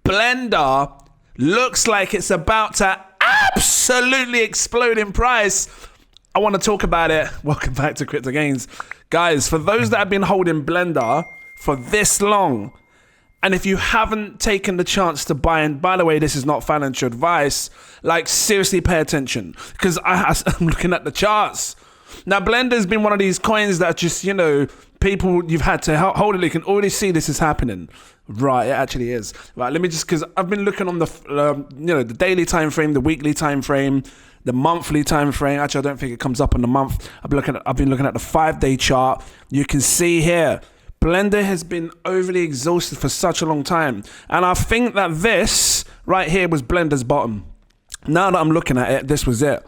Blendr looks like it's about to absolutely explode in price. I want to talk about it. Welcome back to cryptogains. Guys, for those that have been holding Blendr for this long, and if you haven't taken the chance to buy, and by the way, this is not financial advice, like seriously pay attention, because I'm looking at the charts. Now, Blender's been one of these coins that just, you know, people, you've had to hold it. You can already see this is happening. Right, it actually is. Right, let me just, because I've been looking on the, the daily time frame, the weekly time frame, the monthly time frame. Actually, I don't think it comes up on the month. I've been looking at the 5-day chart. You can see here, Blendr has been overly exhausted for such a long time. And I think that this right here was Blender's bottom. Now that I'm looking at it, this was it.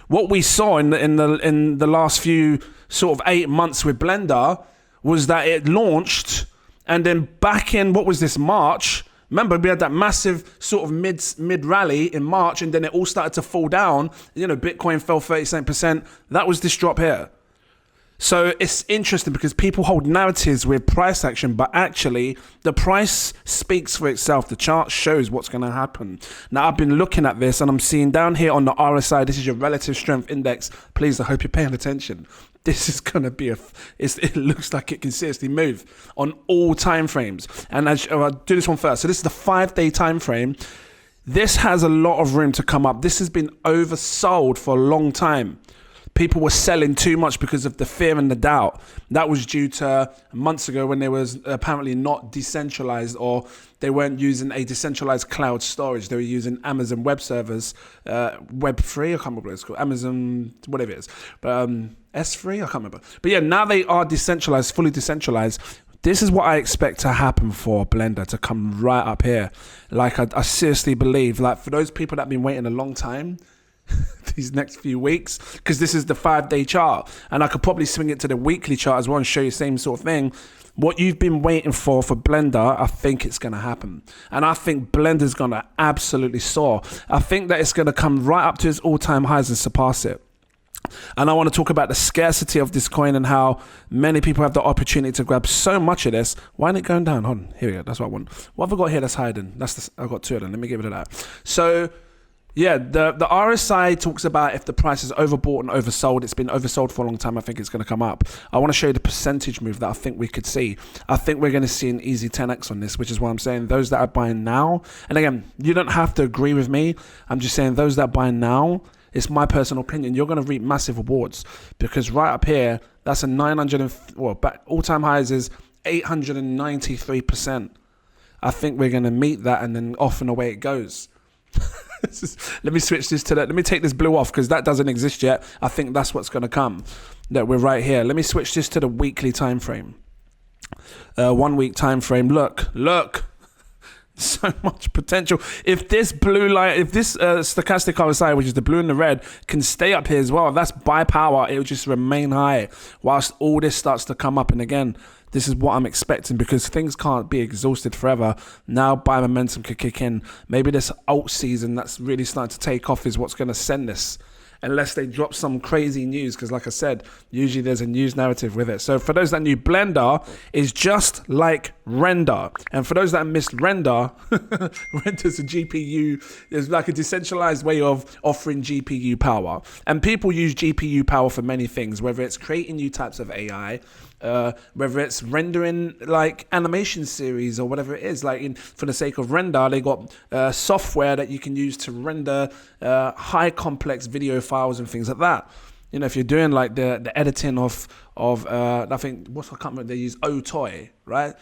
What we saw in the last few sort of 8 months with Blendr was that it launched, and then back in, what was this, March? Remember, we had that massive sort of mid rally in March, and then it all started to fall down. You know, Bitcoin fell 37%. That was this drop here. So it's interesting because people hold narratives with price action, but actually the price speaks for itself. The chart shows what's going to happen. Now, I've been looking at this and I'm seeing down here on the RSI, this is your relative strength index. Please, I hope you're paying attention. This is going to be it looks like it can seriously move on all time frames. And I'll do this one first. So this is the 5-day time frame. This has a lot of room to come up. This has been oversold for a long time. People were selling too much because of the fear and the doubt. That was due to months ago when they was apparently not decentralized, or they weren't using a decentralized cloud storage. They were using Amazon web servers, Web3, I can't remember what it's called, Amazon, whatever it is. But S3, I can't remember. But yeah, now they are decentralized, fully decentralized. This is what I expect to happen for Blendr, to come right up here. Like I seriously believe, like for those people that have been waiting a long time, these next few weeks, because this is the 5-day chart, and I could probably swing it to the weekly chart as well and show you the same sort of thing. What you've been waiting for Blendr, I think it's going to happen, and I think Blender's going to absolutely soar. I think that it's going to come right up to its all-time highs and surpass it. And I want to talk about the scarcity of this coin and how many people have the opportunity to grab so much of this. Why isn't it going down? Hold on, here we go. That's what I want. What have I got here that's hiding? I've got 2 of them. Let me give it to that. So yeah, the RSI talks about if the price is overbought and oversold. It's been oversold for a long time. I think it's going to come up. I want to show you the percentage move that I think we could see. I think we're going to see an easy 10x on this, which is why I'm saying those that are buying now, and again, you don't have to agree with me. I'm just saying those that are buying now, it's my personal opinion, you're going to reap massive rewards, because right up here, that's a 900, all-time highs is 893%. I think we're going to meet that, and then off and away it goes. Let me switch this to that. Let me take this blue off because that doesn't exist yet. I think that's what's going to come. That we're right here. Let me switch this to the weekly time frame. 1 week time frame. Look. So much potential. If this blue line, if this stochastic RSI, which is the blue and the red, can stay up here as well, that's buy power. It will just remain high whilst all this starts to come up. And again, this is what I'm expecting, because things can't be exhausted forever. Now buy momentum could kick in. Maybe this alt season that's really starting to take off is what's going to send this. Unless they drop some crazy news, because like I said, usually there's a news narrative with it. So for those that knew, Blendr is just like Render. And for those that missed Render, Render's a GPU. It's like a decentralized way of offering GPU power. And people use GPU power for many things, whether it's creating new types of AI, whether it's rendering like animation series or whatever it is. Like for the sake of Render, they got software that you can use to render high complex video files and things like that. You know, if you're doing like the editing of I think I can't remember, they use Otoy, right?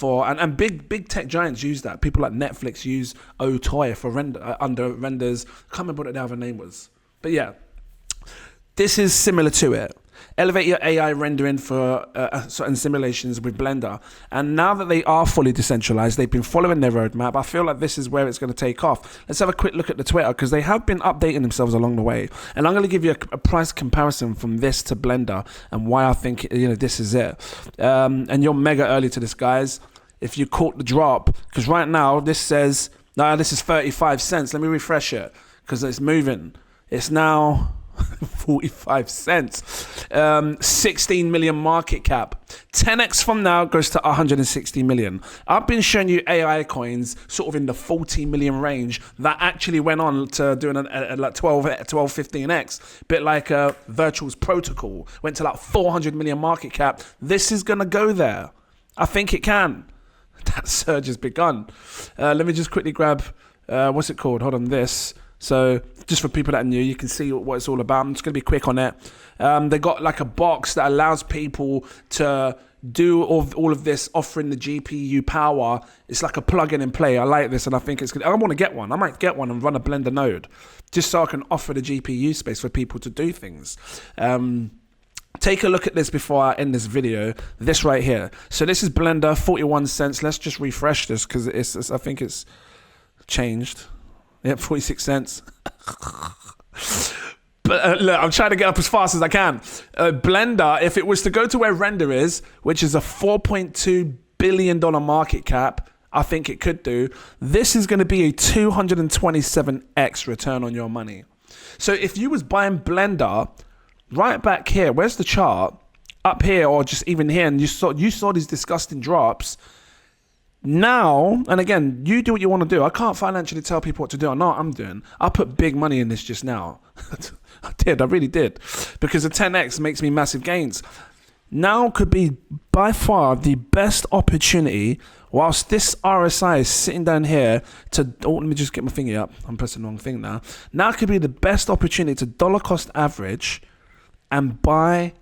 And big tech giants use that. People like Netflix use Otoy for under renders. I can't remember what the other name was, but yeah, this is similar to it. Elevate your AI rendering for certain simulations with Blendr. And now that they are fully decentralized, they've been following their roadmap. I feel like this is where it's going to take off. Let's have a quick look at the Twitter, because they have been updating themselves along the way. And I'm going to give you a price comparison from this to Blendr and why I think this is it. And you're mega early to this, guys. If you caught the drop, because right now this says, this is 35 cents. Let me refresh it because it's moving. It's now 45 cents. 16 million market cap. 10x from now goes to 160 million. I've been showing you AI coins sort of in the 40 million range that actually went on to doing like 12, 15x. Bit like Virtual's protocol. Went to like 400 million market cap. This is going to go there. I think it can. That surge has begun. Let me just quickly grab, what's it called? Hold on, this. So just for people that are new, you can see what it's all about. I'm just going to be quick on it. They got like a box that allows people to do all of this, offering the GPU power. It's like a plug-in and play. I like this, and I think it's good. I want to get one. I might get one and run a Blendr node just so I can offer the GPU space for people to do things. Take a look at this before I end this video. This right here. So this is Blendr, 41 cents. Let's just refresh this because I think it's changed. Yep, 46 cents. But look, I'm trying to get up as fast as I can. Blendr, if it was to go to where Render is, which is a $4.2 billion market cap, I think it could do. This is going to be a 227x return on your money. So if you was buying Blendr right back here, where's the chart? Up here or just even here, and you saw these disgusting drops. Now, and again, you do what you want to do. I can't financially tell people what to do. I know what I'm doing. I put big money in this just now. I really did. Because the 10x makes me massive gains. Now could be by far the best opportunity, whilst this RSI is sitting down here to, let me just get my finger up. I'm pressing the wrong thing now. Now could be the best opportunity to dollar cost average and buy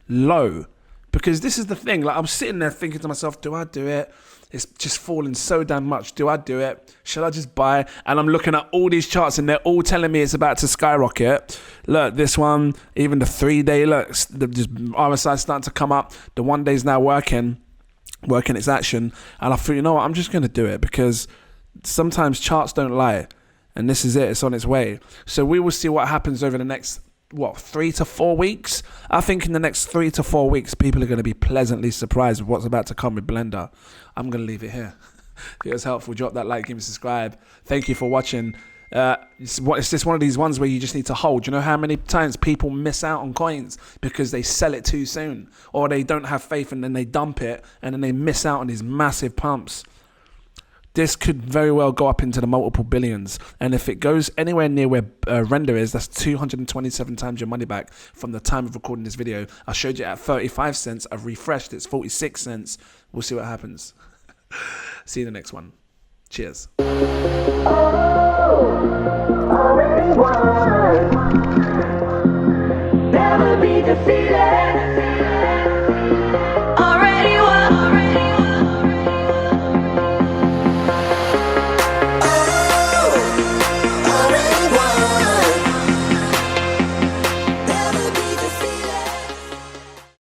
low. Because this is the thing, like I'm sitting there thinking to myself, do I do it? It's just falling so damn much. Do I do it? Shall I just buy? And I'm looking at all these charts and they're all telling me it's about to skyrocket. Look, this one, even the 3-day, look, the RSI starting to come up. The 1 day is now working its action. And I thought, you know what? I'm just going to do it because sometimes charts don't lie. And this is it. It's on its way. So we will see what happens over the next 3 to 4 weeks. I think in the next 3 to 4 weeks, people are going to be pleasantly surprised with what's about to come with Blendr. I'm going to leave it here. If it was helpful, drop that like, give me a subscribe. Thank you for watching. It's just one of these ones where you just need to hold. You know how many times people miss out on coins because they sell it too soon, or they don't have faith and then they dump it and then they miss out on these massive pumps. This could very well go up into the multiple billions. And if it goes anywhere near where Render is, that's 227 times your money back from the time of recording this video. I showed you at 35 cents. I've refreshed. It's 46 cents. We'll see what happens. See you in the next one. Cheers.